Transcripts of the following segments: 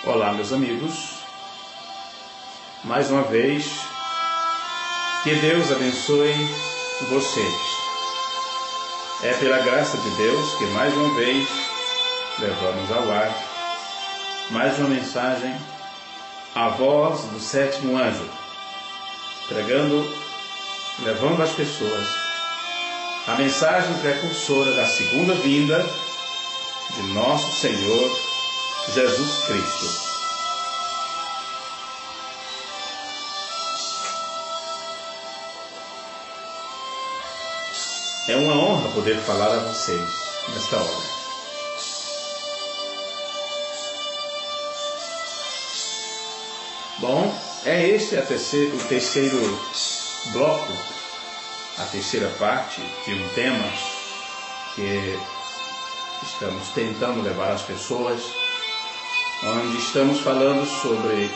Olá, meus amigos. Mais uma vez, que Deus abençoe vocês. É pela graça de Deus que mais uma vez levamos ao ar mais uma mensagem, a voz do sétimo anjo, levando às pessoas a mensagem precursora da segunda vinda de nosso Senhor Jesus Cristo. É uma honra poder falar a vocês nesta hora. Bom, este é o terceiro bloco, a terceira parte de um tema que estamos tentando levar às pessoas, onde estamos falando sobre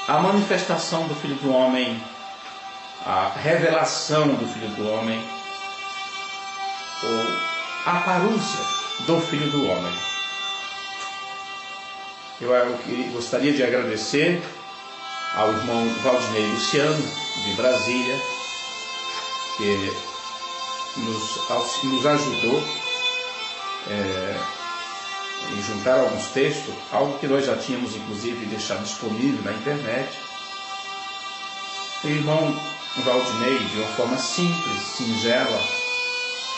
a manifestação do Filho do Homem, a revelação do Filho do Homem, ou a parúcia do Filho do Homem. Eu gostaria de agradecer ao irmão Valdinei Luciano, de Brasília, que nos ajudou em juntar alguns textos, algo que nós já tínhamos inclusive deixado disponível na internet. O irmão Valdinei, de uma forma simples, singela,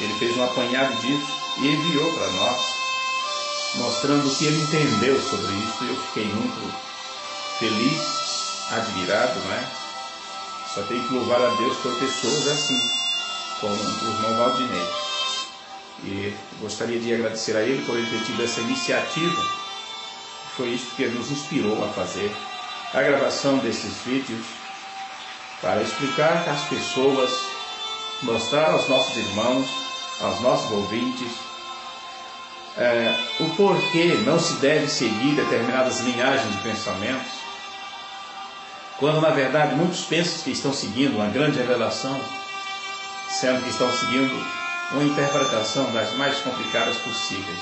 ele fez um apanhado disso e enviou para nós, mostrando o que ele entendeu sobre isso. Eu fiquei muito feliz, admirado, não é? Só tenho que louvar a Deus por pessoas assim, como o irmão Valdinei. E gostaria de agradecer a ele por ele ter tido essa iniciativa. Foi isso que nos inspirou a fazer a gravação desses vídeos, para explicar às pessoas, mostrar aos nossos irmãos, aos nossos ouvintes, o porquê não se deve seguir determinadas linhagens de pensamentos, quando na verdade muitos pensam que estão seguindo uma grande revelação, sendo que estão seguindo uma interpretação das mais complicadas possíveis.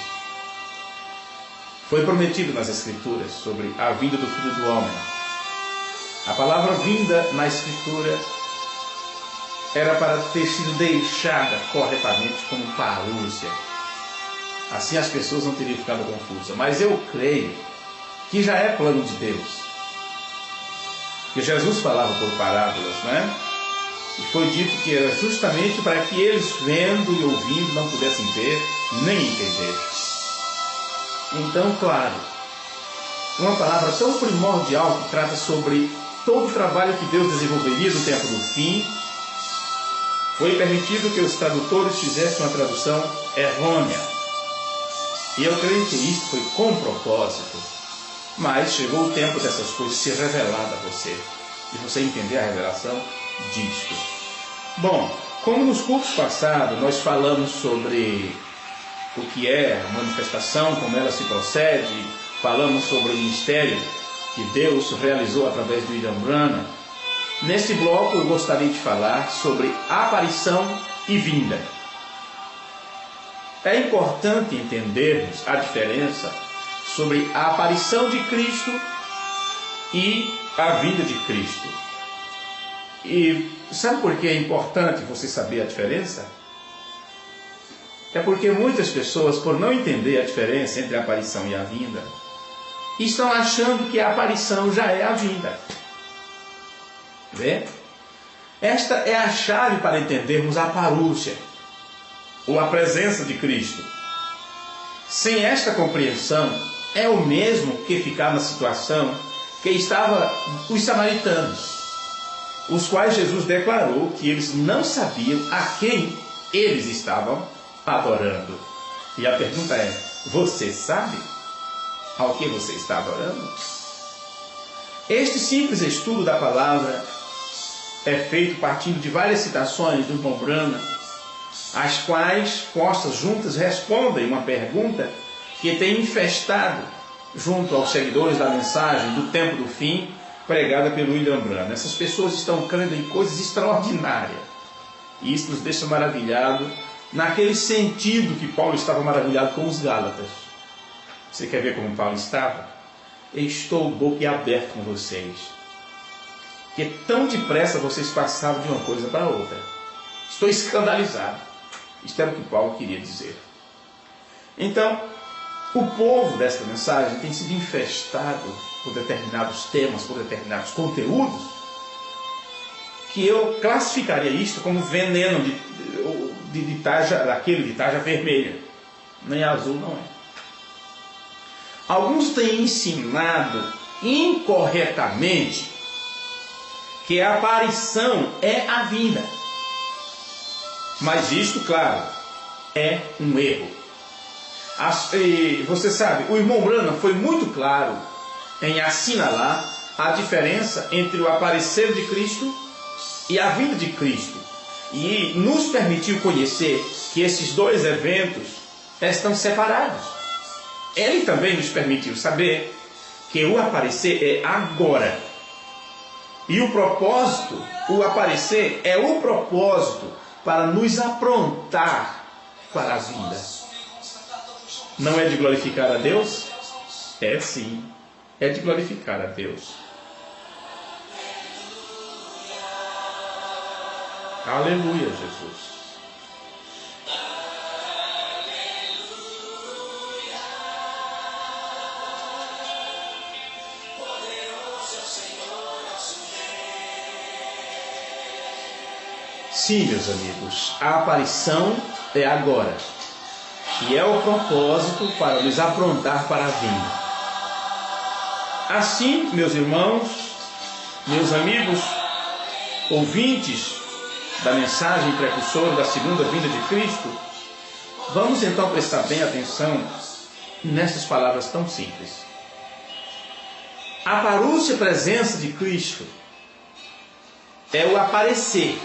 Foi prometido nas Escrituras sobre a vinda do Filho do Homem. A palavra vinda na Escritura era para ter sido deixada corretamente como parúcia. Assim as pessoas não teriam ficado confusas. Mas eu creio que já é plano de Deus. Que Jesus falava por parábolas, né? E foi dito que era justamente para que eles, vendo e ouvindo, não pudessem ver nem entender. Então, claro, uma palavra tão primordial que trata sobre todo o trabalho que Deus desenvolveria no tempo do fim, foi permitido que os tradutores fizessem uma tradução errônea. E eu creio que isso foi com propósito. Mas chegou o tempo dessas coisas ser revelada a você, de você entender a revelação disto. Bom, como nos cursos passados nós falamos sobre o que é a manifestação, como ela se procede, falamos sobre o ministério que Deus realizou através do William Branham, nesse bloco eu gostaria de falar sobre aparição e vinda. É importante entendermos a diferença sobre a aparição de Cristo e a vinda de Cristo. E sabe por que é importante você saber a diferença? É porque muitas pessoas, por não entender a diferença entre a aparição e a vinda, estão achando que a aparição já é a vinda. Vê? Esta é a chave para entendermos a parúcia, ou a presença de Cristo. Sem esta compreensão, é o mesmo que ficar na situação que estava os samaritanos, os quais Jesus declarou que eles não sabiam a quem eles estavam adorando. E a pergunta é: você sabe ao que você está adorando? Este simples estudo da palavra é feito partindo de várias citações do irmão Branham, as quais, postas juntas, respondem uma pergunta que tem infestado junto aos seguidores da mensagem do tempo do fim, pregada pelo William Branham. Essas pessoas estão crendo em coisas extraordinárias. E isso nos deixa maravilhado, naquele sentido que Paulo estava maravilhado com os Gálatas. Você quer ver como Paulo estava? estou boquiaberto com vocês. Que tão depressa vocês passaram de uma coisa para outra. Estou escandalizado. Isto era o que Paulo queria dizer. Então, o povo desta mensagem tem sido infestado por determinados temas, por determinados conteúdos, que eu classificaria isto como veneno de tarja, daquele de tarja vermelha. Nem azul não é. Alguns têm ensinado incorretamente que a aparição é a vinda. Mas isto, claro, é um erro. Você sabe, o irmão Branham foi muito claro em assinalar a diferença entre o aparecer de Cristo e a vinda de Cristo. E nos permitiu conhecer que esses dois eventos estão separados. Ele também nos permitiu saber que o aparecer é agora. E o propósito, o aparecer é o propósito para nos aprontar para a vinda. Não é de glorificar a Deus? É sim, é de glorificar a Deus. Aleluia, Jesus. Sim, meus amigos, a aparição é agora. E é o propósito para nos aprontar para a vinda. Assim, meus irmãos, meus amigos, ouvintes da mensagem precursora da segunda vinda de Cristo, vamos então prestar bem atenção nessas palavras tão simples. A parúcia presença de Cristo é o aparecer,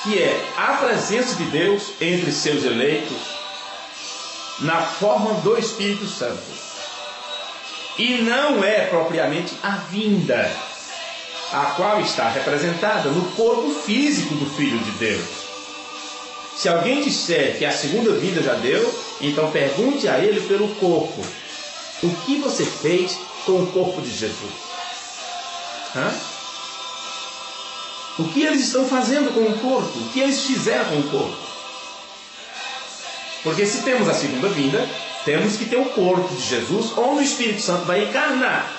que é a presença de Deus entre seus eleitos na forma do Espírito Santo. E não é propriamente a vinda, a qual está representada no corpo físico do Filho de Deus. Se alguém disser que a segunda vinda já deu, então pergunte a ele pelo corpo. O que você fez com o corpo de Jesus? O que eles estão fazendo com o corpo? O que eles fizeram com o corpo? Porque se temos a segunda vinda, temos que ter o corpo de Jesus, onde o Espírito Santo vai encarnar.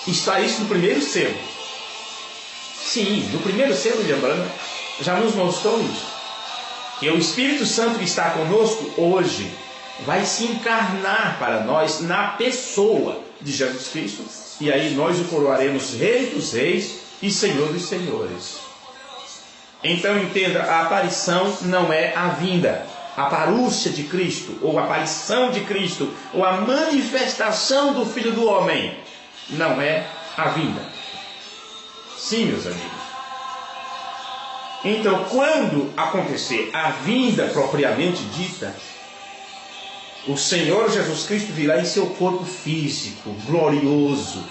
Está isso no primeiro selo. Sim, no primeiro selo, lembrando, já nos mostrou isso. Que o Espírito Santo que está conosco hoje vai se encarnar para nós na pessoa de Jesus Cristo. E aí nós o coroaremos Rei dos Reis e Senhor dos Senhores. Então entenda, a aparição não é a vinda. A parúcia de Cristo, ou a aparição de Cristo, ou a manifestação do Filho do Homem, não é a vinda. Sim, meus amigos. Então, quando acontecer a vinda propriamente dita, o Senhor Jesus Cristo virá em seu corpo físico, glorioso,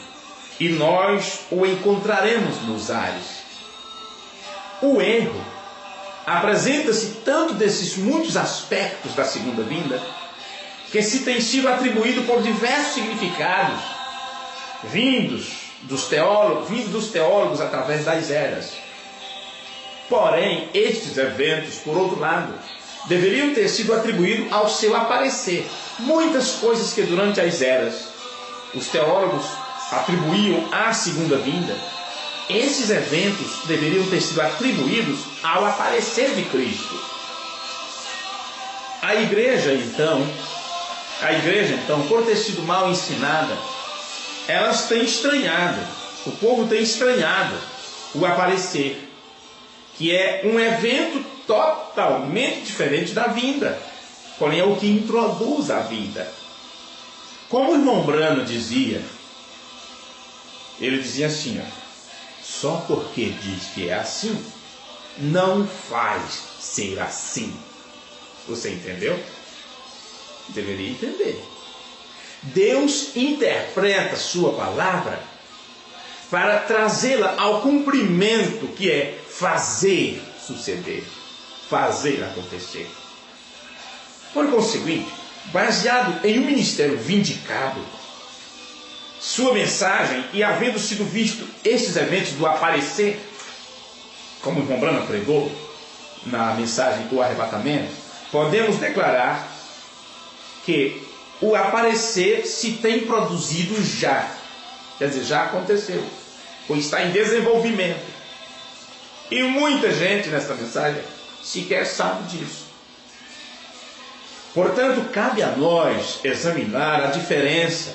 e nós o encontraremos nos ares. O erro apresenta-se tanto desses muitos aspectos da segunda vinda, que se tem sido atribuído por diversos significados, vindos dos teólogos através das eras. Porém, estes eventos, por outro lado, deveriam ter sido atribuídos ao seu aparecer. Muitas coisas que durante as eras os teólogos atribuíam à segunda vinda, esses eventos deveriam ter sido atribuídos ao aparecer de Cristo. A igreja, então, por ter sido mal ensinada, elas têm estranhado, o povo tem estranhado o aparecer, que é um evento totalmente diferente da vinda, porém é o que introduz a vinda. Como o irmão Branham dizia, ele dizia assim, só porque diz que é assim, não faz ser assim. Você entendeu? Deveria entender. Deus interpreta sua palavra para trazê-la ao cumprimento, que é fazer suceder, fazer acontecer. Por conseguinte, baseado em um ministério vindicado, sua mensagem, e havendo sido visto estes eventos do aparecer, como o irmão Branham pregou na mensagem do arrebatamento, podemos declarar que o aparecer se tem produzido já. Quer dizer, já aconteceu, ou está em desenvolvimento. E muita gente nessa mensagem sequer sabe disso. Portanto, cabe a nós examinar a diferença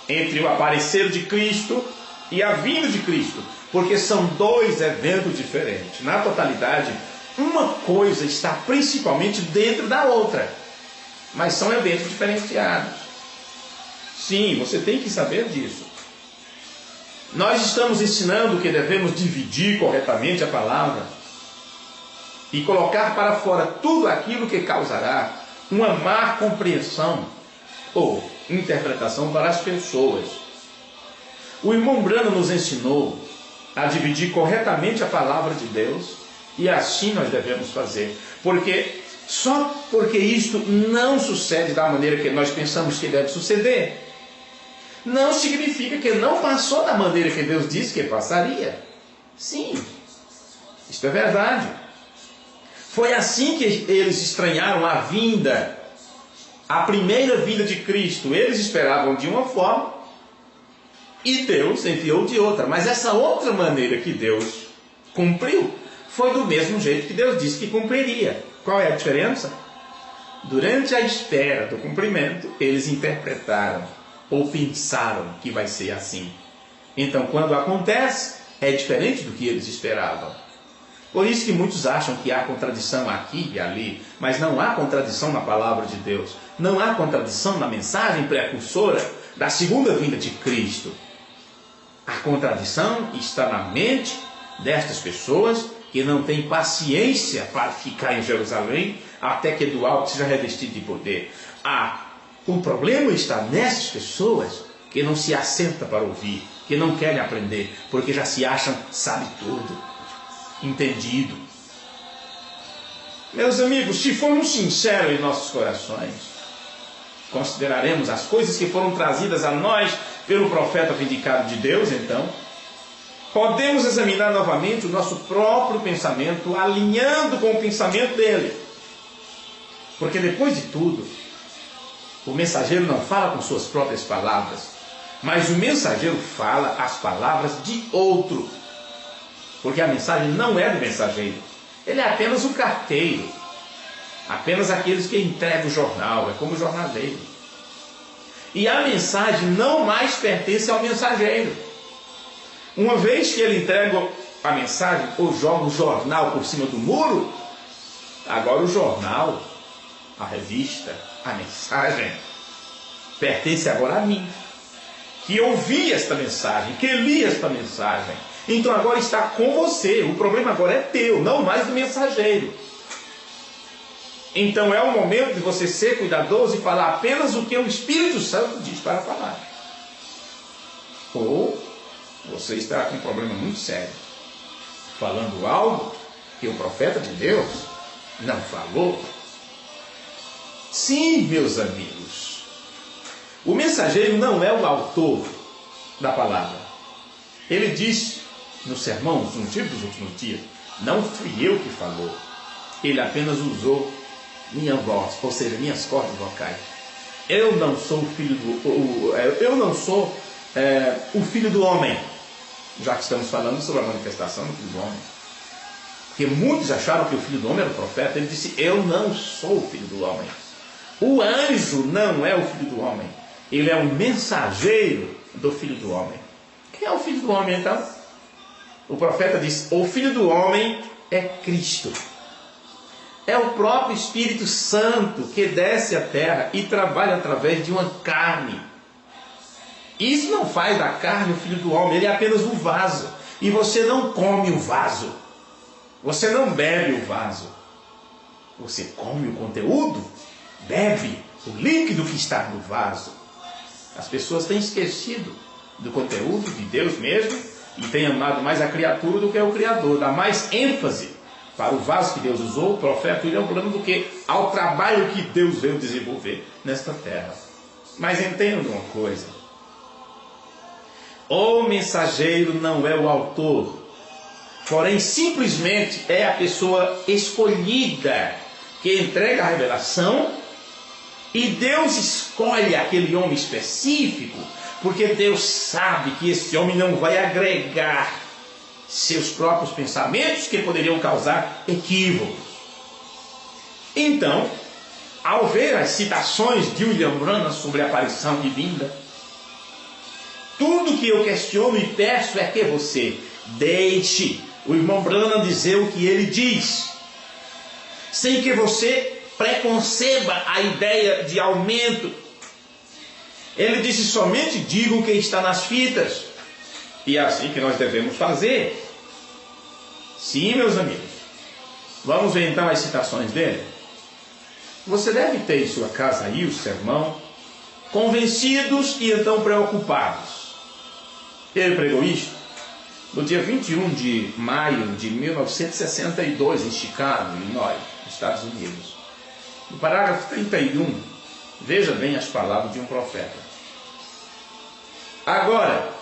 entre o aparecer de Cristo e a vinda de Cristo, porque são dois eventos diferentes. Na totalidade, uma coisa está principalmente dentro da outra, mas são eventos diferenciados. Sim, você tem que saber disso. Nós estamos ensinando que devemos dividir corretamente a palavra e colocar para fora tudo aquilo que causará uma má compreensão ou interpretação para as pessoas. O irmão Branham nos ensinou a dividir corretamente a palavra de Deus, e assim nós devemos fazer, porque só porque isto não sucede da maneira que nós pensamos que deve suceder, não significa que não passou da maneira que Deus disse que passaria. Sim, isto é verdade. Foi assim que eles estranharam a vinda, a primeira vinda de Cristo. Eles esperavam de uma forma e Deus enviou de outra. Mas essa outra maneira que Deus cumpriu foi do mesmo jeito que Deus disse que cumpriria. Qual é a diferença? Durante a espera do cumprimento, eles interpretaram ou pensaram que vai ser assim. Então, quando acontece, é diferente do que eles esperavam. Por isso que muitos acham que há contradição aqui e ali, mas não há contradição na palavra de Deus. Não há contradição na mensagem precursora da segunda vinda de Cristo. A contradição está na mente destas pessoas que não têm paciência para ficar em Jerusalém até que do alto seja revestido de poder. O problema está nessas pessoas que não se assentam para ouvir, que não querem aprender, porque já se acham sabe tudo, entendido. Meus amigos, se formos sinceros em nossos corações, consideraremos as coisas que foram trazidas a nós pelo profeta vindicado de Deus, então, podemos examinar novamente o nosso próprio pensamento, alinhando com o pensamento dele. Porque depois de tudo, o mensageiro não fala com suas próprias palavras, mas o mensageiro fala as palavras de outro. Porque a mensagem não é do mensageiro, ele é apenas o carteiro, apenas aqueles que entregam o jornal, é como o jornaleiro. E a mensagem não mais pertence ao mensageiro. Uma vez que ele entrega a mensagem ou joga o jornal por cima do muro, agora o jornal, a revista, a mensagem, pertence agora a mim, que ouvi esta mensagem, que li esta mensagem. Então agora está com você, o problema agora é teu, não mais do mensageiro. Então é o momento de você ser cuidadoso e falar apenas o que o Espírito Santo diz para falar. Ou você estará com um problema muito sério, falando algo que o profeta de Deus não falou. Sim, meus amigos, o mensageiro não é o autor da palavra. Ele disse no sermão, no motivo dos últimos dias, não fui eu que falou, ele apenas usou minha voz, ou seja, minhas cordas vocais. Eu não sou o filho o filho do homem, já que estamos falando sobre a manifestação do filho do homem. Porque muitos acharam que o filho do homem era o profeta. Ele disse, eu não sou o filho do homem. O anjo não é o filho do homem, ele é o mensageiro do filho do homem. Quem é o filho do homem então? O profeta diz, o filho do homem é Cristo. É o próprio Espírito Santo que desce à terra e trabalha através de uma carne. Isso não faz da carne o filho do homem, ele é apenas o vaso. E você não come o vaso. Você não bebe o vaso. Você come o conteúdo, bebe o líquido que está no vaso. As pessoas têm esquecido do conteúdo de Deus mesmo e têm amado mais a criatura do que o Criador. Dá mais ênfase para o vaso que Deus usou, o profeta William Branham, do que ao trabalho que Deus veio desenvolver nesta terra. Mas entenda uma coisa: o mensageiro não é o autor, porém simplesmente é a pessoa escolhida que entrega a revelação, e Deus escolhe aquele homem específico, porque Deus sabe que esse homem não vai agregar seus próprios pensamentos que poderiam causar equívocos. Então, ao ver as citações de William Branham sobre a aparição divina, tudo que eu questiono e peço é que você deixe o irmão Branham dizer o que ele diz, sem que você preconceba a ideia de aumento. Ele disse: somente diga o que está nas fitas. E é assim que nós devemos fazer. Sim, meus amigos. Vamos ver então as citações dele. Você deve ter em sua casa aí o sermão Convencidos e então Preocupados. Ele pregou isto no dia 21 de maio de 1962 em Chicago, Illinois, Estados Unidos. No parágrafo 31, veja bem as palavras de um profeta. Agora,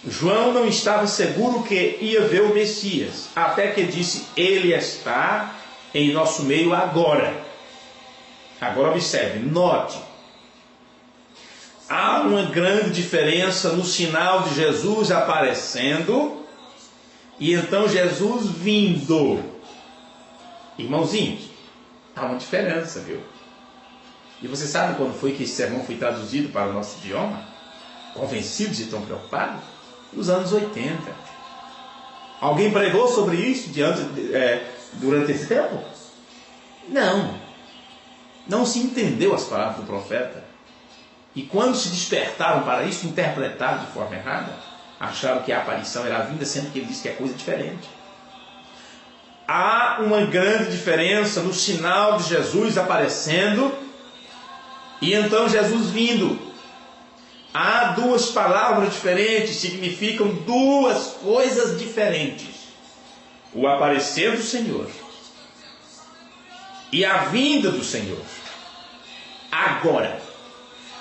João não estava seguro que ia ver o Messias, até que disse: ele está em nosso meio agora. Agora observe, note. Há uma grande diferença no sinal de Jesus aparecendo e então Jesus vindo. Irmãozinhos, há uma diferença, viu? E você sabe quando foi que esse sermão foi traduzido para o nosso idioma? Convencidos e tão preocupados? Nos anos 80. Alguém pregou sobre isso durante esse tempo? Não. Não se entendeu as palavras do profeta. E quando se despertaram para isso, interpretaram de forma errada. Acharam que a aparição era a vinda, sendo que ele disse que é coisa diferente. Há uma grande diferença no sinal de Jesus aparecendo e então Jesus vindo. Há duas palavras diferentes, significam duas coisas diferentes: o aparecer do Senhor e a vinda do Senhor. Agora,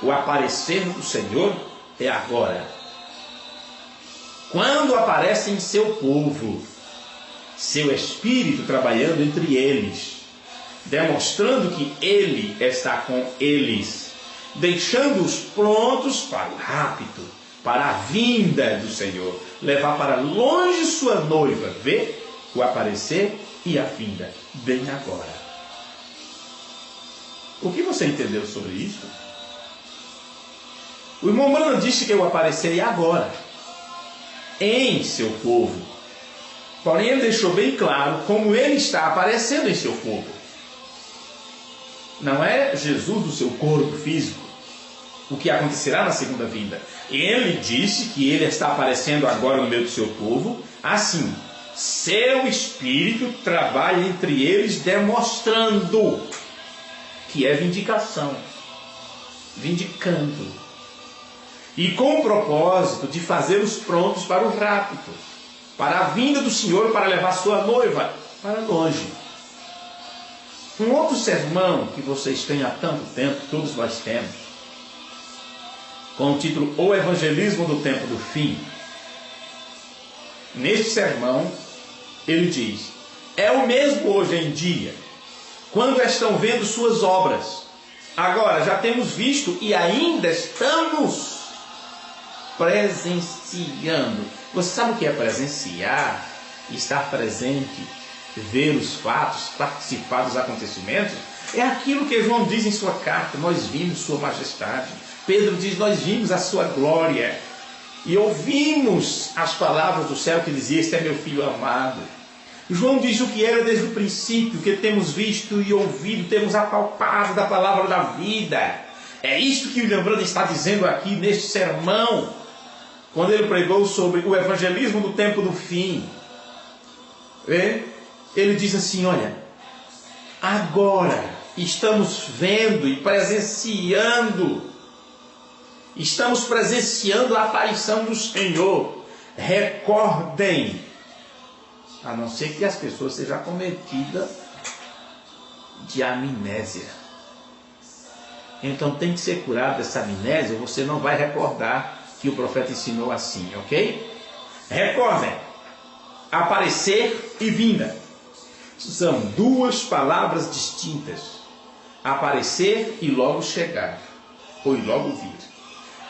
o aparecer do Senhor é agora. Quando aparece em seu povo, seu Espírito trabalhando entre eles, demonstrando que Ele está com eles, deixando-os prontos para o rapto, para a vinda do Senhor, levar para longe sua noiva. Vê o aparecer e a vinda, bem agora. O que você entendeu sobre isso? O irmão Branham disse que o aparecer é agora, em seu povo. Porém, ele deixou bem claro como ele está aparecendo em seu povo. Não é Jesus do seu corpo físico, o que acontecerá na segunda vinda. Ele disse que ele está aparecendo agora no meio do seu povo. Assim, seu Espírito trabalha entre eles, demonstrando que é vindicação, vindicando, e com o propósito de fazê-los prontos para o rapto, para a vinda do Senhor, para levar sua noiva para longe. Um outro sermão que vocês têm há tanto tempo, todos nós temos, com o título O Evangelismo do Tempo do Fim. Neste sermão, ele diz: é o mesmo hoje em dia, quando estão vendo suas obras. Agora, já temos visto e ainda estamos presenciando. Você sabe o que é presenciar? Estar presente, ver os fatos, participar dos acontecimentos? É aquilo que João diz em sua carta: nós vimos sua majestade. Pedro diz: nós vimos a sua glória e ouvimos as palavras do céu que dizia: este é meu filho amado. João diz o que era desde o princípio, que temos visto e ouvido, temos apalpado da palavra da vida. É isto que William Branham está dizendo aqui neste sermão, quando ele pregou sobre o evangelismo do tempo do fim. Ele diz assim: olha, agora estamos vendo e presenciando, a aparição do Senhor. Recordem A não ser que as pessoas sejam acometidas de amnésia. Então tem que ser curado dessa amnésia. Você não vai recordar que o profeta ensinou assim, ok? Recordem, aparecer e vinda são duas palavras distintas. Aparecer e logo chegar, ou e logo vir.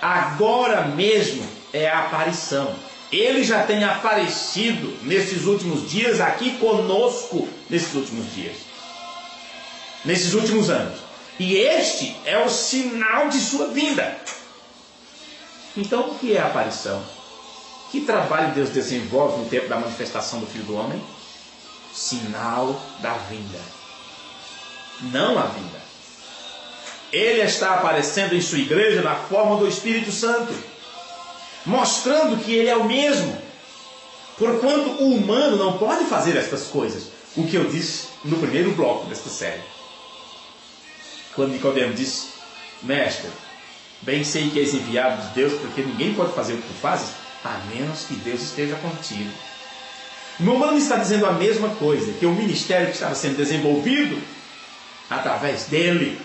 Agora mesmo é a aparição. Ele já tem aparecido nesses últimos dias aqui conosco, nesses últimos dias, nesses últimos anos. E este é o sinal de sua vinda. Então o que é a aparição? Que trabalho Deus desenvolve no tempo da manifestação do Filho do Homem? Sinal da vinda. Não a vinda. Ele está aparecendo em sua igreja na forma do Espírito Santo, mostrando que ele é o mesmo. Porquanto o humano não pode fazer estas coisas. O que eu disse no primeiro bloco desta série. Quando Nicodemo disse: Mestre, bem sei que és enviado de Deus, porque ninguém pode fazer o que tu fazes, a menos que Deus esteja contigo. No humano está dizendo a mesma coisa, que o ministério que estava sendo desenvolvido através dele,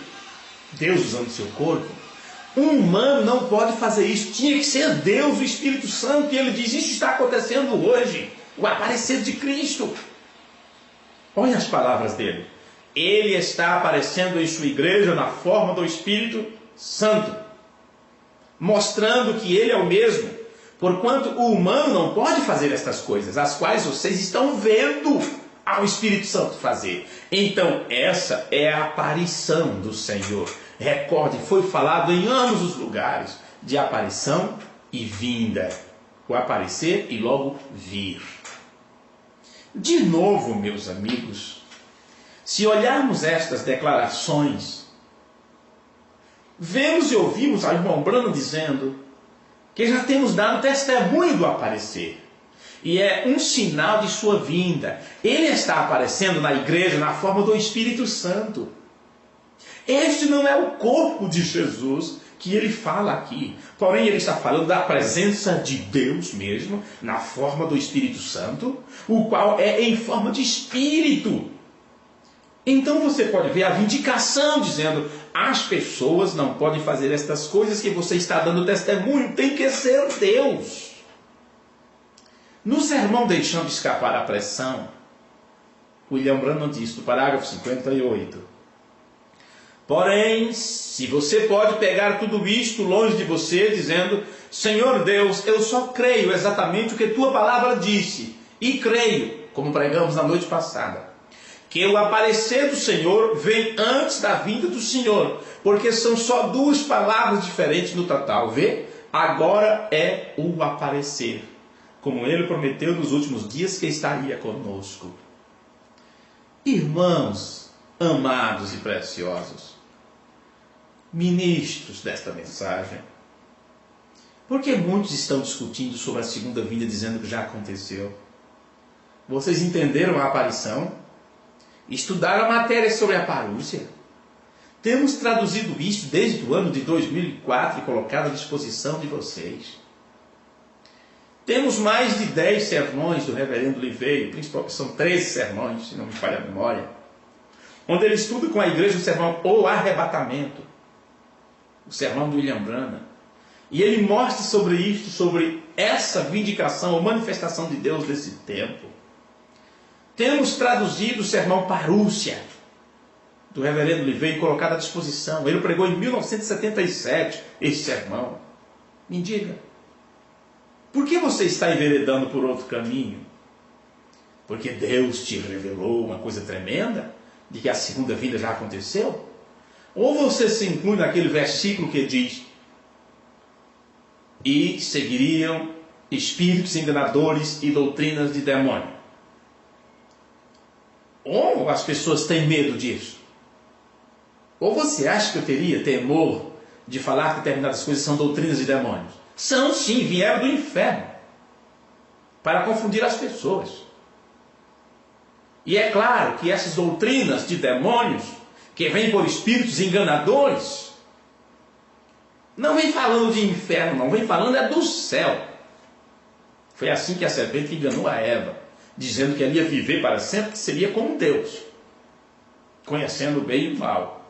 Deus usando seu corpo, um humano não pode fazer isso. Tinha que ser Deus, o Espírito Santo. E ele diz: isso está acontecendo hoje, o aparecer de Cristo. Olha as palavras dele. Ele está aparecendo em sua igreja na forma do Espírito Santo, mostrando que ele é o mesmo, porquanto o humano não pode fazer estas coisas, as quais vocês estão vendo ao Espírito Santo fazer. Então essa é a aparição do Senhor. Recorde, foi falado em ambos os lugares de aparição e vinda. O aparecer e logo vir. De novo, meus amigos, se olharmos estas declarações, vemos e ouvimos a irmã Branham dizendo que já temos dado testemunho do aparecer. E é um sinal de sua vinda. Ele está aparecendo na igreja na forma do Espírito Santo. Este não é o corpo de Jesus que ele fala aqui. Porém, ele está falando da presença de Deus mesmo, na forma do Espírito Santo, o qual é em forma de Espírito. Então você pode ver a vindicação dizendo: as pessoas não podem fazer estas coisas que você está dando testemunho, tem que ser Deus. No sermão Deixando Escapar a Pressão, William Branham diz, no parágrafo 58, porém, se você pode pegar tudo isto longe de você, dizendo: Senhor Deus, eu só creio exatamente o que tua palavra disse, e creio, como pregamos na noite passada, que o aparecer do Senhor vem antes da vinda do Senhor, porque são só duas palavras diferentes no total. Vê? Agora é o aparecer, como ele prometeu nos últimos dias que estaria conosco. Irmãos, amados e preciosos, ministros desta mensagem, porque muitos estão discutindo sobre a segunda vinda, dizendo que já aconteceu. Vocês entenderam a aparição? Estudaram a matéria sobre a parúcia? Temos traduzido isto desde o ano de 2004 e colocado à disposição de vocês. Temos mais de 10 sermões do reverendo Oliveira, principalmente são 13 sermões, se não me falha a memória, onde ele estuda com a igreja o sermão O Arrebatamento, o sermão do William Branham, e ele mostra sobre isto, sobre essa vindicação ou manifestação de Deus desse tempo. Temos traduzido o sermão Parúcia, do reverendo Oliveira, e colocado à disposição. Ele pregou em 1977 esse sermão. Me diga, por que você está enveredando por outro caminho? Porque Deus te revelou uma coisa tremenda, de que a segunda vinda já aconteceu? Ou você se inclui naquele versículo que diz: e seguiriam espíritos enganadores e doutrinas de demônio? Ou as pessoas têm medo disso? Ou você acha que eu teria temor de falar que determinadas coisas são doutrinas de demônios? São sim, vieram do inferno para confundir as pessoas. E é claro que essas doutrinas de demônios, que vêm por espíritos enganadores, não vem falando de inferno, não vem falando é do céu. Foi assim que a serpente enganou a Eva. dizendo que ele ia viver para sempre, que seria como Deus, conhecendo o bem e o mal.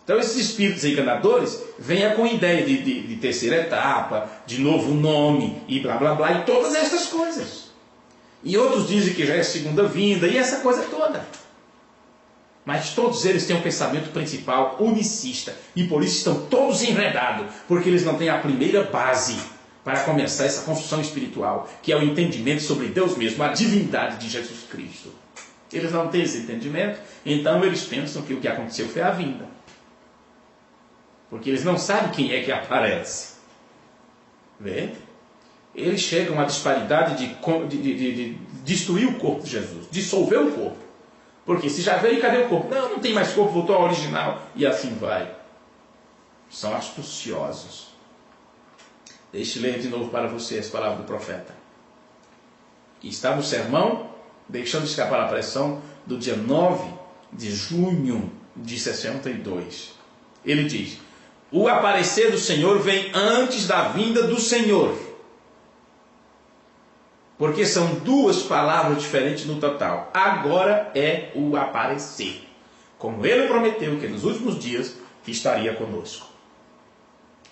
Então esses espíritos enganadores vêm com a ideia de terceira etapa, de novo nome, e blá blá blá, e todas essas coisas. E outros dizem que já é segunda vinda, e essa coisa toda. Mas todos eles têm um pensamento principal unicista, e por isso estão todos enredados, porque eles não têm a primeira base para começar essa construção espiritual, que é o entendimento sobre Deus mesmo, a divindade de Jesus Cristo. Eles não têm esse entendimento, então eles pensam que o que aconteceu foi a vinda. Porque eles não sabem quem é que aparece. Vê? Eles chegam à disparidade de destruir o corpo de Jesus, dissolver o corpo. Porque se já veio, cadê o corpo? Não tem mais corpo, voltou ao original. E assim vai. São astuciosos. Deixe ler de novo para você as palavras do profeta. Que está no sermão, deixando escapar a pressão, do dia 9 de junho de 62. Ele diz: o aparecer do Senhor vem antes da vinda do Senhor. Porque são duas palavras diferentes no total. Agora é o aparecer. Como ele prometeu que nos últimos dias estaria conosco.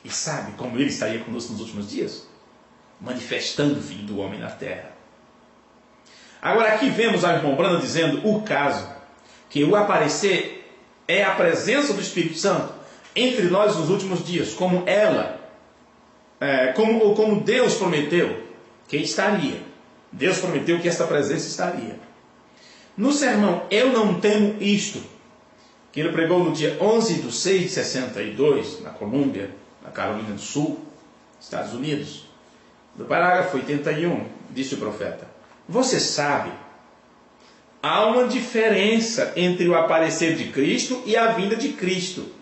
E sabe como ele estaria conosco nos últimos dias? Manifestando o Filho do homem na terra. Agora aqui vemos a irmã Branda dizendo o caso, que o aparecer é a presença do Espírito Santo entre nós nos últimos dias, como como Deus prometeu que estaria. Deus prometeu que esta presença estaria. No sermão Eu Não Temo Isto, que ele pregou no dia 11/6/62, na Colômbia, na Carolina do Sul, Estados Unidos, no parágrafo 81, disse o profeta: você sabe, há uma diferença entre o aparecer de Cristo e a vinda de Cristo.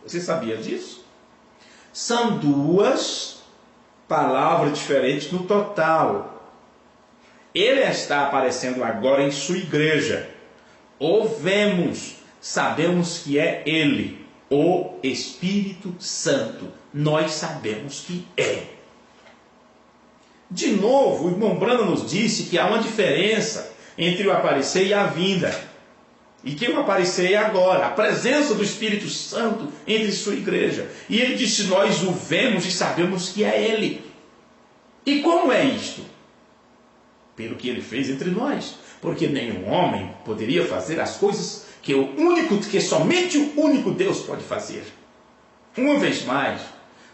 Você sabia disso? São duas palavras diferentes no total. Ele está aparecendo agora em sua igreja. O vemos, sabemos que é Ele, o Espírito Santo. Nós sabemos que é. De novo, o irmão Brando nos disse que há uma diferença entre o aparecer e a vinda. E que o aparecer é agora, a presença do Espírito Santo entre sua igreja. E ele disse: nós o vemos e sabemos que é Ele. E como é isto? Pelo que Ele fez entre nós. Porque nenhum homem poderia fazer as coisas que somente o único Deus pode fazer. Uma vez mais,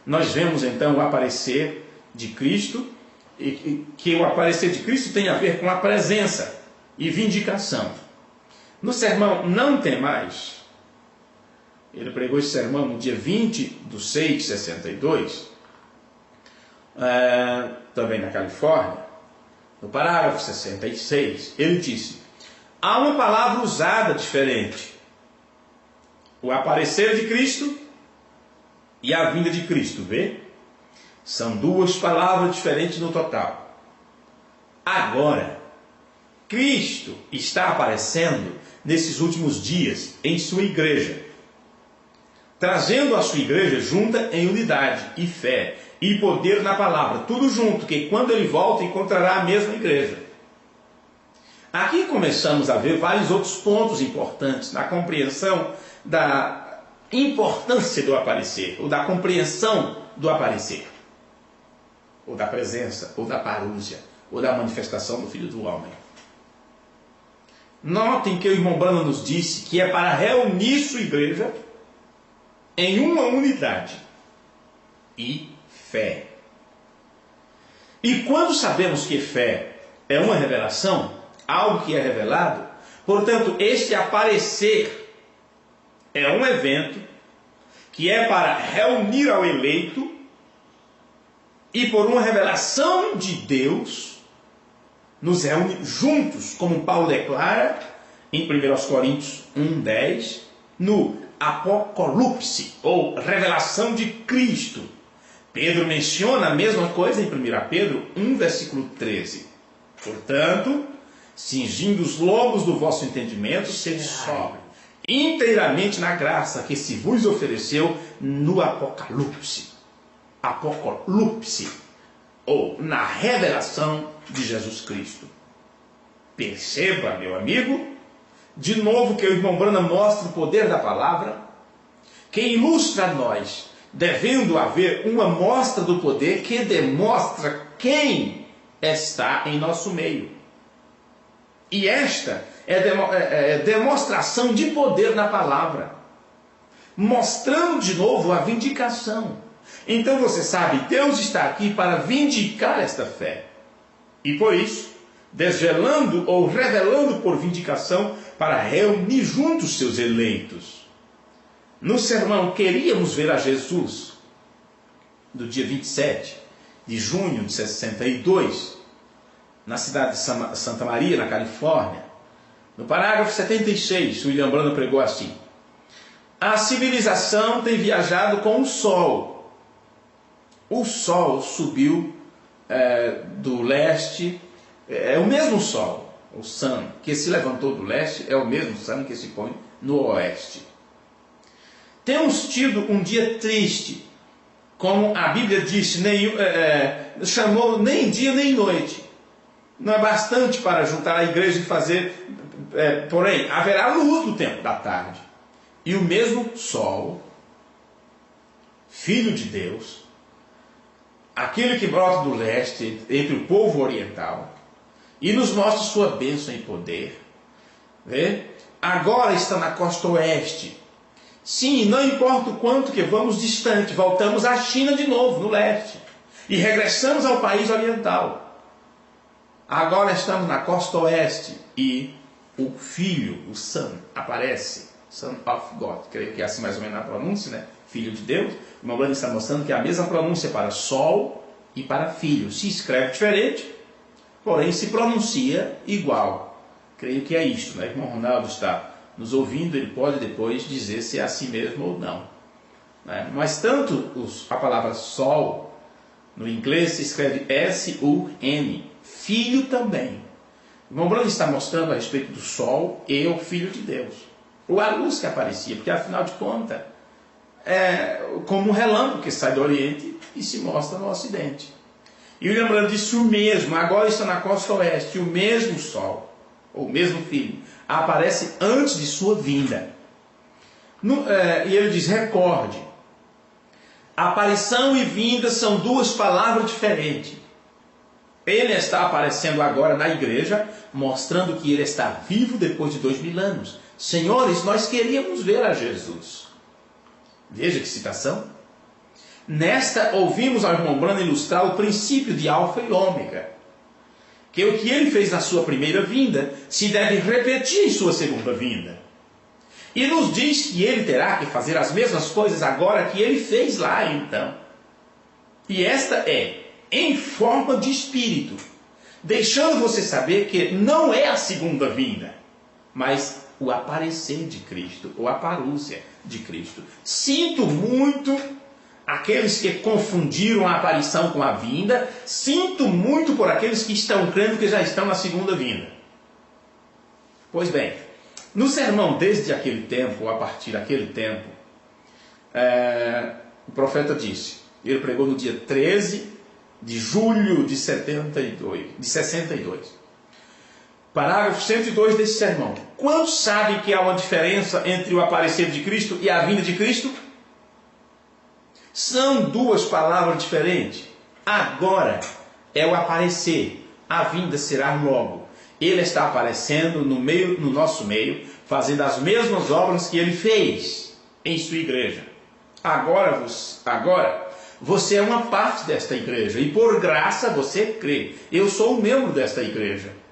nós vemos então o aparecer de Cristo, e que o aparecer de Cristo tem a ver com a presença e vindicação. No sermão Não Temais, ele pregou esse sermão no dia 20/6/62, também na Califórnia, no parágrafo 66, ele disse: há uma palavra usada diferente. O aparecer de Cristo e a vinda de Cristo, vê? São duas palavras diferentes no total. Agora, Cristo está aparecendo nesses últimos dias em sua igreja, trazendo a sua igreja junta em unidade e fé e poder na palavra, tudo junto, que quando ele volta encontrará a mesma igreja. Aqui começamos a ver vários outros pontos importantes na compreensão da importância do aparecer, ou da compreensão do aparecer, ou da presença, ou da parúzia, ou da manifestação do Filho do Homem. Notem que o irmão Brando nos disse que é para reunir sua igreja em uma unidade e fé. E quando sabemos que fé é uma revelação, algo que é revelado, portanto, este aparecer é um evento que é para reunir ao eleito e por uma revelação de Deus nos reúne juntos, como Paulo declara em 1 Coríntios 1:10, no Apocalipse, ou revelação de Cristo. Pedro menciona a mesma coisa em 1 Pedro 1:13. Portanto, cingindo os lobos do vosso entendimento, sede sóbrio, inteiramente na graça que se vos ofereceu no Apocalipse. Apocalipse, ou na revelação de Jesus Cristo. Perceba, meu amigo, de novo que o irmão Branham mostra o poder da palavra, que ilustra a nós, devendo haver uma mostra do poder que demonstra quem está em nosso meio. E esta é demonstração de poder na palavra, mostrando de novo a vindicação. Então você sabe, Deus está aqui para vindicar esta fé. E por isso, desvelando ou revelando por vindicação, para reunir juntos seus eleitos. No sermão Queríamos Ver a Jesus, do dia 27 de junho de 62, na cidade de Santa Maria, na Califórnia, no parágrafo 76, William Branham pregou assim: a civilização tem viajado com o Sol. O Sol subiu do leste, é o mesmo Sol, o Sun, que se levantou do leste, é o mesmo Sun que se põe no oeste. Temos tido um dia triste, como a Bíblia disse, chamou nem dia nem noite. Não é bastante para juntar a igreja e fazer, porém, haverá luz no tempo da tarde. E o mesmo Sol, Filho de Deus, aquele que brota do leste, entre o povo oriental, e nos mostra sua bênção e poder, agora está na costa oeste. Sim, não importa o quanto que vamos distante, voltamos à China de novo, no leste, e regressamos ao país oriental. Agora estamos na costa oeste e o Filho, o Son, aparece. Son of God, creio que é assim mais ou menos a pronúncia, né? Filho de Deus. O irmão Branham está mostrando que é a mesma pronúncia para Sol e para Filho. Se escreve diferente, porém se pronuncia igual. Creio que é isto, né? O irmão Ronaldo está nos ouvindo, ele pode depois dizer se é assim mesmo ou não. Né? Mas tanto a palavra Sol, no inglês se escreve S-U-N, Filho também. O irmão Branham está mostrando a respeito do Sol e o Filho de Deus. Ou a luz que aparecia, porque afinal de contas, é como um relâmpago que sai do Oriente e se mostra no Ocidente. E o William Branham disse o mesmo, agora está na costa oeste, o mesmo Sol, ou o mesmo Filho, aparece antes de sua vinda. E ele diz, recorde, aparição e vinda são duas palavras diferentes. Ele está aparecendo agora na igreja, mostrando que ele está vivo depois de 2000 anos. Senhores, nós queríamos ver a Jesus. Veja que citação. Nesta, ouvimos ao irmão Branham ilustrar o princípio de alfa e ômega. Que o que ele fez na sua primeira vinda, se deve repetir em sua segunda vinda. E nos diz que ele terá que fazer as mesmas coisas agora que ele fez lá então. E esta é em forma de espírito, deixando você saber que não é a segunda vinda, mas o aparecer de Cristo, ou a parúcia de Cristo. Sinto muito aqueles que confundiram a aparição com a vinda, sinto muito por aqueles que estão crendo que já estão na segunda vinda. Pois bem, no sermão desde aquele tempo, ou a partir daquele tempo, o profeta disse, ele pregou no dia 13 de julho de 62. Parágrafo 102 desse sermão. Quantos sabem que há uma diferença entre o aparecer de Cristo e a vinda de Cristo? São duas palavras diferentes. Agora é o aparecer. A vinda será logo. Ele está aparecendo no nosso meio, fazendo as mesmas obras que ele fez em sua igreja. Agora você é uma parte desta igreja e por graça você crê. Eu sou um membro desta igreja.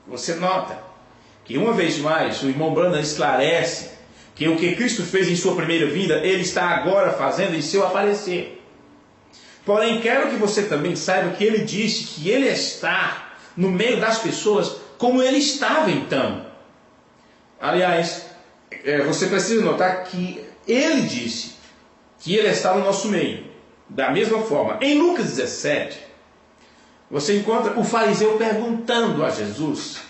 Você nota que uma vez mais o irmão Branham esclarece que o que Cristo fez em sua primeira vinda, ele está agora fazendo em seu aparecer. Porém, quero que você também saiba que ele disse que ele está no meio das pessoas como ele estava então. Aliás, você precisa notar que ele disse que ele está no nosso meio. Da mesma forma, em Lucas 17, você encontra o fariseu perguntando a Jesus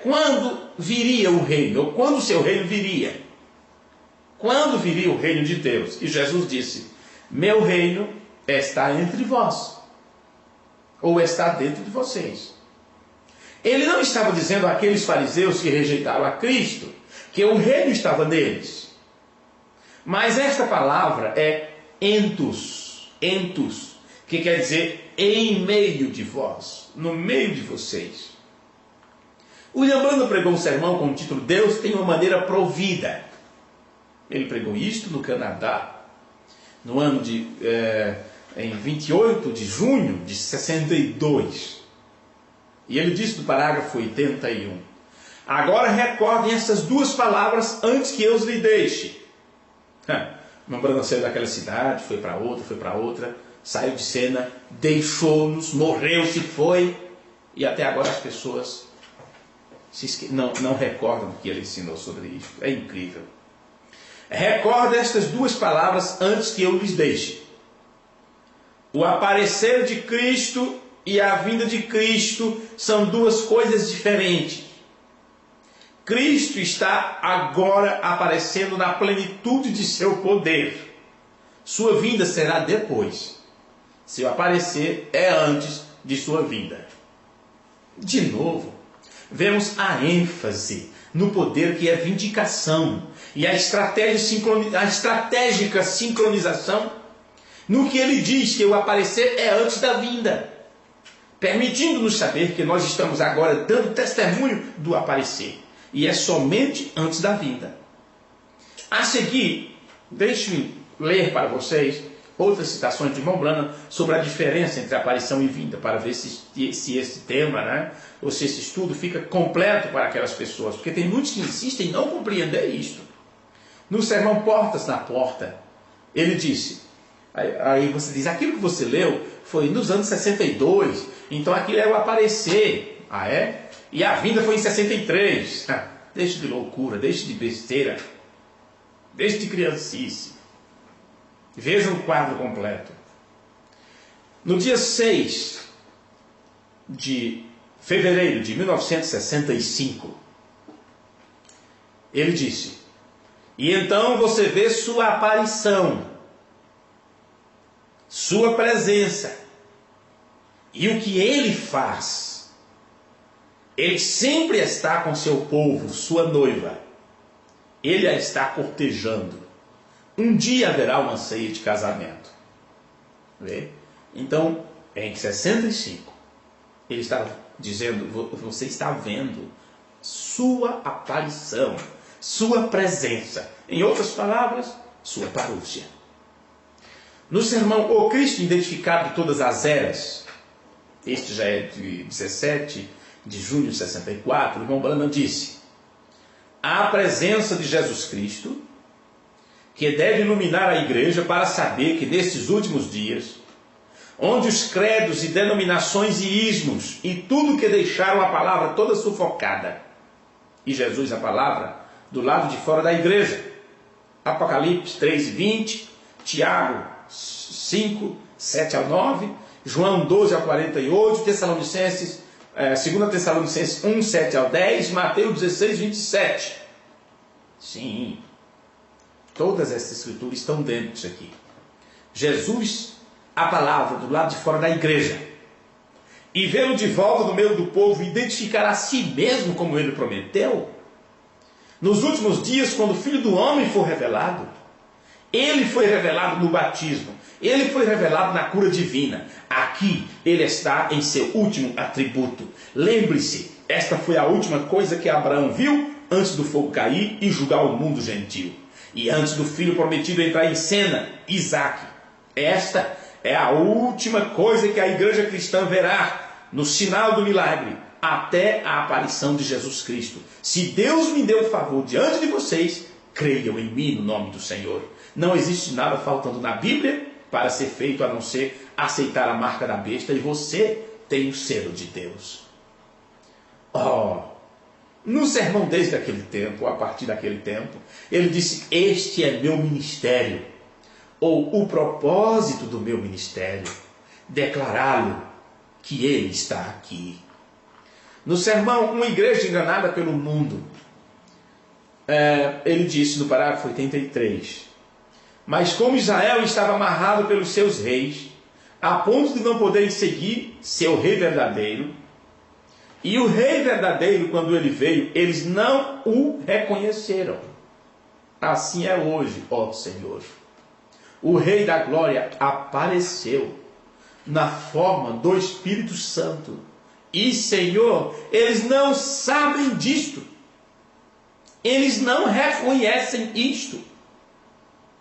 quando viria o reino, ou quando o seu reino viria. Quando viria o reino de Deus? E Jesus disse, meu reino está entre vós, ou está dentro de vocês. Ele não estava dizendo àqueles fariseus que rejeitaram a Cristo que o reino estava neles. Mas esta palavra é entus, que quer dizer em meio de vós, no meio de vocês. William Branham pregou um sermão com o título Deus tem uma maneira provida. Ele pregou isto no Canadá, no ano em 28 de junho de 62. E ele disse no parágrafo 81: agora recordem essas duas palavras antes que eu os lhe deixe. Branham saiu daquela cidade, foi para outra, saiu de cena, deixou-nos, morreu, se foi, e até agora as pessoas não recordam o que ele ensinou sobre isso. É incrível. Recorda estas duas palavras antes que eu lhes deixe. O aparecer de Cristo e a vinda de Cristo são duas coisas diferentes. Cristo está agora aparecendo na plenitude de seu poder. Sua vinda será depois. Seu aparecer é antes de sua vinda. De novo, vemos a ênfase no poder que é vindicação e a estratégica sincronização no que ele diz que o aparecer é antes da vinda, permitindo-nos saber que nós estamos agora dando testemunho do aparecer e é somente antes da vinda. A seguir, deixe-me ler para vocês outras citações de irmão Branham sobre a diferença entre aparição e vinda, para ver se esse tema, ou se esse estudo fica completo para aquelas pessoas, porque tem muitos que insistem em não compreender isto. No sermão Portas na Porta, ele disse, aí você diz, aquilo que você leu foi nos anos 62, então aquilo é o aparecer. Ah, é? E a vinda foi em 63. Deixe de loucura, deixe de besteira, deixe de criancice. Vejam o quadro completo. No dia 6 de fevereiro de 1965, ele disse, e então você vê sua aparição, sua presença, e o que ele faz. Ele sempre está com seu povo, sua noiva. Ele a está cortejando. Um dia haverá uma ceia de casamento. Vê? Então, em 65, ele estava dizendo, você está vendo sua aparição, sua presença. Em outras palavras, sua parúcia. No sermão O Cristo Identificado de Todas as Eras, este já é de 17 de junho de 64, o irmão Branham disse, a presença de Jesus Cristo, que deve iluminar a igreja para saber que nesses últimos dias, onde os credos e denominações e ismos e tudo que deixaram a palavra toda sufocada, e Jesus a palavra do lado de fora da igreja, Apocalipse 3:20, Tiago 5, 7 ao 9, João 12 ao 48, Tessalonicenses 2 Tessalonicenses 1, 7 ao 10, Mateus 16, 27. Sim, todas essas escrituras estão dentro disso aqui. Jesus, a palavra do lado de fora da igreja, e vê-lo de volta no meio do povo, identificar a si mesmo como ele prometeu, nos últimos dias, quando o Filho do Homem for revelado. Ele foi revelado no batismo, ele foi revelado na cura divina. Aqui ele está em seu último atributo. Lembre-se, esta foi a última coisa que Abraão viu antes do fogo cair e julgar o mundo gentil. E antes do filho prometido entrar em cena, Isaque. Esta é a última coisa que a igreja cristã verá no sinal do milagre, até a aparição de Jesus Cristo. Se Deus me deu favor diante de vocês, creiam em mim no nome do Senhor. Não existe nada faltando na Bíblia para ser feito a não ser aceitar a marca da besta, e você tem o selo de Deus. No sermão desde aquele tempo, a partir daquele tempo, ele disse, este é meu ministério, ou o propósito do meu ministério, declará-lo que ele está aqui. No sermão, uma igreja enganada pelo mundo, ele disse no parágrafo 83, mas como Israel estava amarrado pelos seus reis, a ponto de não poderem seguir seu rei verdadeiro, E o rei verdadeiro, quando ele veio, eles não o reconheceram. Assim é hoje, ó Senhor. O rei da glória apareceu na forma do Espírito Santo. E, Senhor, eles não sabem disto. Eles não reconhecem isto.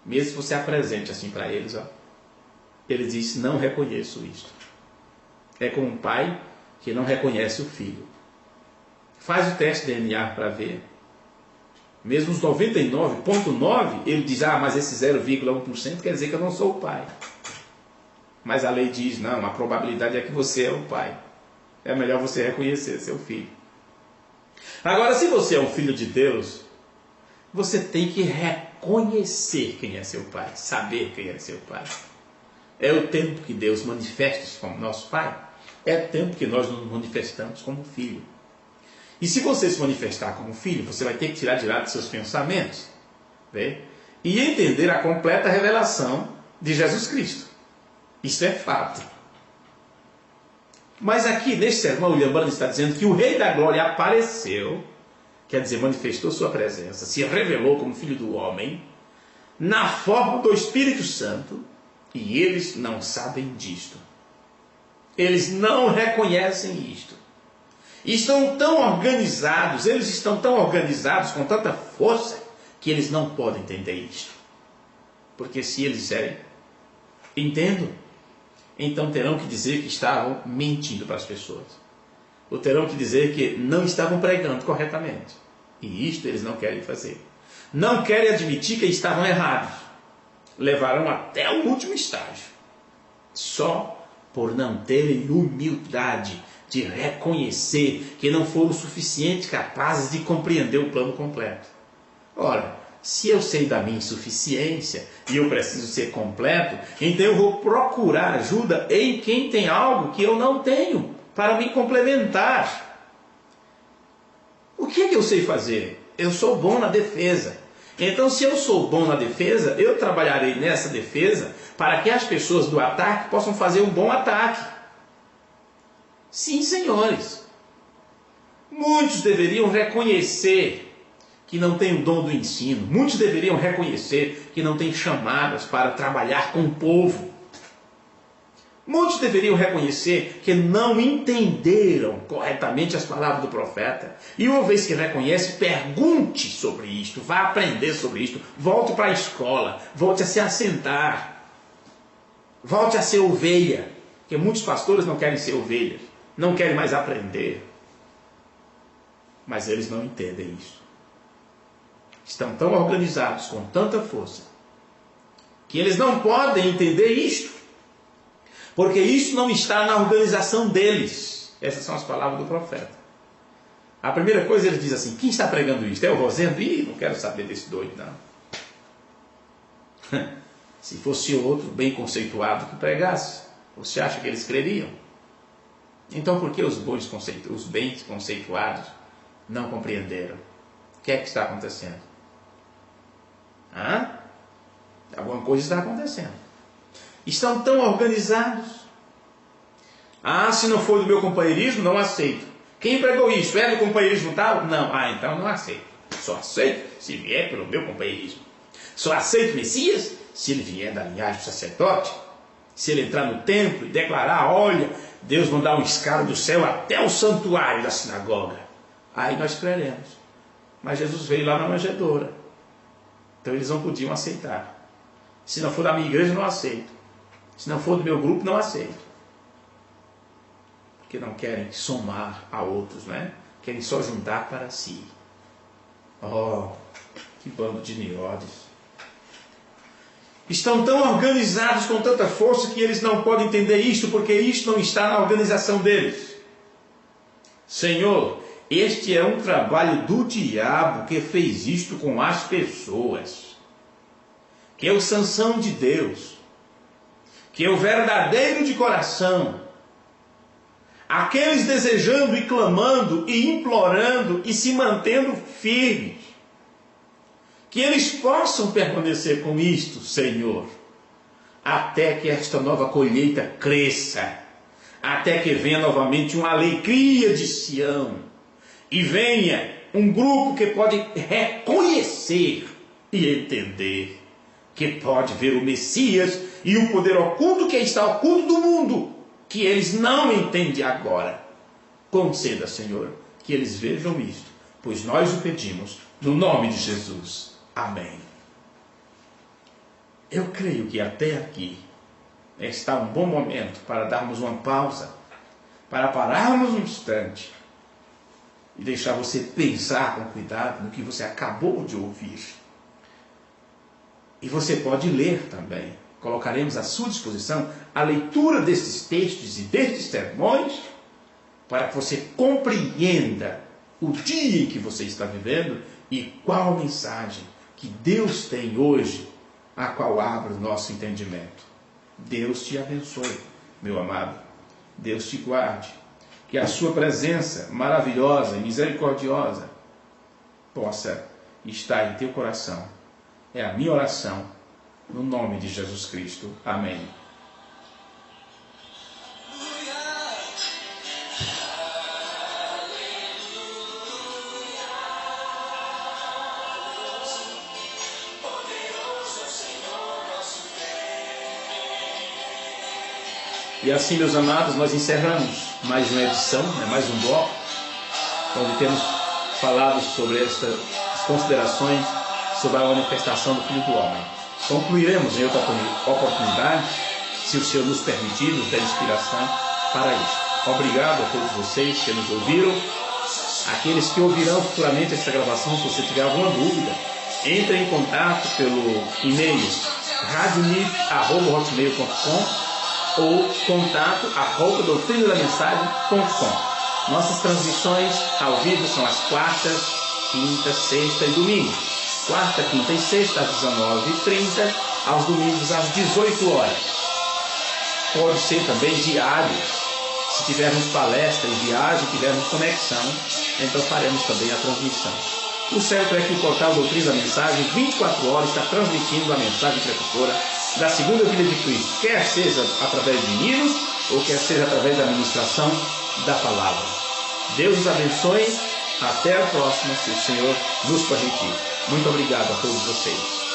Mesmo que você apresente assim para eles, ó. Ele diz, não reconheço isto. É como um pai que não reconhece o filho. Faz o teste de DNA para ver. Mesmo os 99,9%, ele diz, mas esse 0,1% quer dizer que eu não sou o pai. Mas a lei diz, não, a probabilidade é que você é o pai. É melhor você reconhecer seu filho. Agora, se você é um filho de Deus, você tem que reconhecer quem é seu pai, saber quem é seu pai. É o tempo que Deus manifesta-se como nosso pai, é o tempo que nós nos manifestamos como filho. E se você se manifestar como filho, você vai ter que tirar de lado seus pensamentos, né? E entender a completa revelação de Jesus Cristo. Isso é fato. Mas aqui, neste sermão, William Branham está dizendo que o Rei da Glória apareceu, quer dizer, manifestou sua presença, se revelou como Filho do Homem, na forma do Espírito Santo, e eles não sabem disto. Eles não reconhecem isto. E estão tão organizados, eles estão tão organizados com tanta força, que eles não podem entender isto. Porque se eles disserem, entendo, então terão que dizer que estavam mentindo para as pessoas. Ou terão que dizer que não estavam pregando corretamente. E isto eles não querem fazer. Não querem admitir que estavam errados. Levarão até o último estágio. Só por não terem humildade de reconhecer que não foram suficientemente capazes de compreender o plano completo. Ora, se eu sei da minha insuficiência e eu preciso ser completo, então eu vou procurar ajuda em quem tem algo que eu não tenho, para me complementar. O que é que eu sei fazer? Eu sou bom na defesa. Então, se eu sou bom na defesa, eu trabalharei nessa defesa para que as pessoas do ataque possam fazer um bom ataque. Sim, senhores. Muitos deveriam reconhecer que não tem o dom do ensino. Muitos deveriam reconhecer que não tem chamadas para trabalhar com o povo. Muitos deveriam reconhecer que não entenderam corretamente as palavras do profeta. E uma vez que reconhece, pergunte sobre isto, vá aprender sobre isto, volte para a escola, volte a se assentar, volte a ser ovelha, porque muitos pastores não querem ser ovelhas, não querem mais aprender. Mas eles não entendem isso. Estão tão organizados, com tanta força, que eles não podem entender isto. Porque isso não está na organização deles. Essas são as palavras do profeta. A primeira coisa ele diz assim, quem está pregando isto? É o Rosendo? Ih, não quero saber desse doido, não. Se fosse outro bem conceituado que pregasse, você acha que eles creriam? Então por que os bens conceituados não compreenderam? O que é que está acontecendo? Alguma coisa está acontecendo. Estão tão organizados. Se não for do meu companheirismo, não aceito. Quem pregou isso? É do companheirismo tal? Não. Então não aceito. Só aceito se vier pelo meu companheirismo. Só aceito Messias se ele vier da linhagem do sacerdote. Se ele entrar no templo e declarar, olha, Deus mandar um escalo do céu até o santuário da sinagoga. Aí nós creremos. Mas Jesus veio lá na manjedoura. Então eles não podiam aceitar. Se não for da minha igreja, não aceito. Se não for do meu grupo, não aceito. Porque não querem somar a outros, né? Querem só juntar para si. Oh, que bando de Nirodes. Estão tão organizados com tanta força que eles não podem entender isto, porque isto não está na organização deles. Senhor, este é um trabalho do diabo que fez isto com as pessoas. Que é o Sansão de Deus. Que é o verdadeiro de coração, aqueles desejando e clamando e implorando e se mantendo firmes, que eles possam permanecer com isto, Senhor, até que esta nova colheita cresça, até que venha novamente uma alegria de Sião, e venha um grupo que pode reconhecer e entender, que pode ver o Messias e o poder oculto que está oculto do mundo, que eles não entendem agora. Conceda, Senhor, que eles vejam isto, pois nós o pedimos no nome de Jesus. Amém. Eu creio que até aqui está um bom momento para darmos uma pausa, para pararmos um instante e deixar você pensar com cuidado no que você acabou de ouvir. E você pode ler também. Colocaremos à sua disposição a leitura destes textos e destes sermões para que você compreenda o dia em que você está vivendo e qual mensagem que Deus tem hoje, a qual abre o nosso entendimento. Deus te abençoe, meu amado. Deus te guarde. Que a sua presença maravilhosa e misericordiosa possa estar em teu coração. É a minha oração, no nome de Jesus Cristo. Amém. E assim, meus amados, nós encerramos mais uma edição, mais um bloco, onde temos falado sobre estas considerações sobre a manifestação do Filho do Homem. Concluiremos em outra oportunidade, se o Senhor nos permitir, nos der inspiração para isso. Obrigado a todos vocês que nos ouviram, aqueles que ouvirão futuramente esta gravação. Se você tiver alguma dúvida, entre em contato pelo e-mail radiomif@hotmail.com ou contato@doutrinadamensagem.com. Nossas transmissões ao vivo são às quartas, quintas, sexta e domingo. Quarta, quinta e sexta às 19h30, aos domingos às 18 horas. Pode ser também diário. Se tivermos palestra em viagem, tivermos conexão, então faremos também a transmissão. O certo é que o portal Doutrina da Mensagem 24 horas está transmitindo a mensagem precursora da segunda vinda de Cristo, quer seja através de hinos ou quer seja através da ministração da palavra. Deus os abençoe. Até a próxima, se o Senhor nos permitir. Muito obrigado a todos vocês.